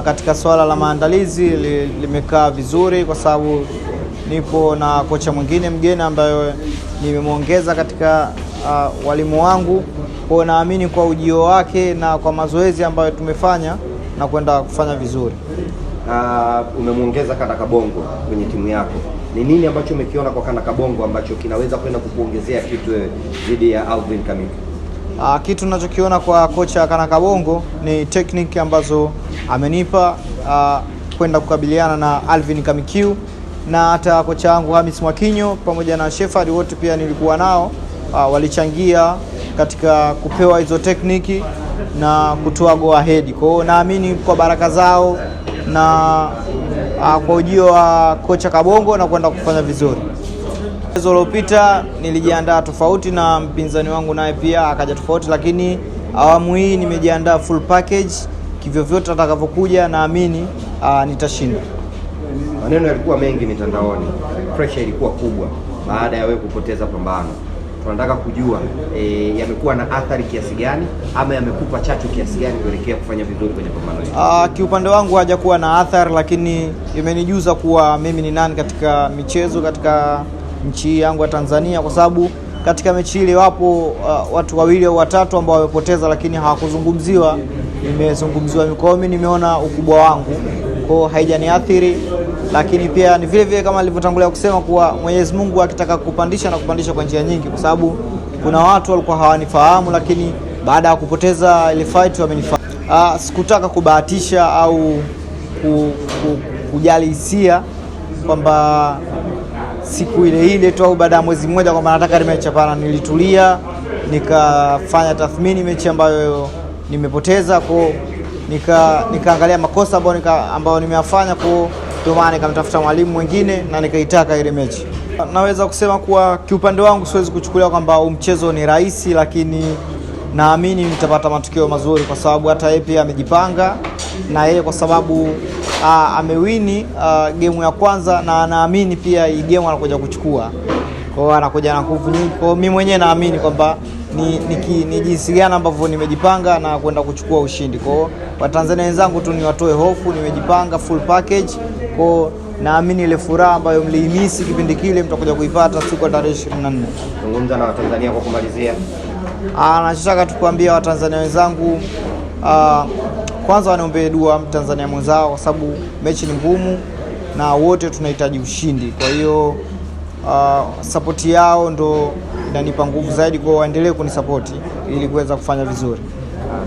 Katika swala la maandalizi limekaa vizuri kwa sababu nipo na kocha mwingine mgeni ambaye nimemuongeza katika walimu wangu. Kwa naamini kwa ujio wake na kwa mazoezi ambayo tumefanya na kwenda kufanya vizuri. Umemuongeza Kana Kabongo kwenye timu yako. Ni nini ambacho umekiona kwa Kana Kabongo ambacho kinaweza kwenda kukuongezea kitu wewe dhidi ya Alvin Kamikiu? Kitu ninachokiona kwa kocha Kana Kabongo ni technique ambazo amenipa kwenda kukabiliana na Alvin Kamikiu, na hata kocha wangu Hamis Mwakinyo pamoja na Shefard wote pia nilikuwa nao, walichangia katika kupewa hizo technique na kutoa go ahead. Kwa hiyo naamini kwa baraka zao na kwa ujio wa kocha Kabongo na kwenda kufanya vizuri. Mchezo uliopita nilijiandaa tofauti na mpinzani wangu, naye pia akaja tofauti, lakini awamu hii nimejiandaa full package. Kivyo vyote atakavyokuja naamini nitashinda. Maneno yalikuwa mengi mitandaoni, pressure ilikuwa kubwa baada ya wewe kupoteza pambano. Tunataka kujua yamekuwa na athari kiasi gani ama yamekupa chachu kiasi gani kuelekea kufanya vizuri kwenye pambano hili? Kiupande wangu hajakuwa na athari, lakini imenijuza kuwa mimi ni nani katika michezo katika nchi yangu ya Tanzania, kwa sababu katika mechi ile wapo watu wawili au watatu ambao wamepoteza lakini hawakuzungumziwa. Nimezungumziwa mimi, nimeona ukubwa wangu, kwa haijaniathiri. Lakini pia ni vile vile kama nilivyotangulia kusema kuwa Mwenyezi Mungu akitaka kupandisha na kupandisha kwa njia nyingi, kwa sababu kuna watu walikuwa hawanifahamu lakini baada ya kupoteza ile fight wamenifahamu. Sikutaka kubahatisha au kujali hisia kwamba siku ile tu au baada ya mwezi mmoja kwamba nataka rematch. Hapana, nilitulia nikafanya tathmini mechi ambayo nimepoteza, kwa nikaangalia makosa ambayo nimeyafanya, kwa ndio maana nikamtafuta mwalimu mwingine na nikaitaka ile mechi. Naweza kusema kuwa kiupande wangu siwezi kuchukulia kwamba mchezo ni rahisi, lakini naamini nitapata matokeo mazuri kwa sababu hata yeye pia amejipanga, na yeye kwa sababu amewini game ya kwanza na naamini pia hii game anakuja kuchukua. Kwa hiyo anakuja na nguvu nyingi. Kwa mimi mwenyewe naamini kwamba ni jinsi gani ambavyo nimejipanga na kwenda kuchukua ushindi. Kwa hiyo Watanzania wenzangu tu niwatoe hofu, nimejipanga full package. Kwa hiyo naamini ile furaha ambayo mlihimisi kipindi kile mtakuja kuipata siku ya tarehe 24. Zungumza na Watanzania kwa kumalizia. Nataka tukwambia Watanzania wenzangu, kwanza waniombe dua Mtanzania mwenzao, kwa sababu mechi ni ngumu na wote tunahitaji ushindi. Kwa hiyo support yao ndo inanipa nguvu zaidi, kwa waendelee kunisapoti ili kuweza kufanya vizuri.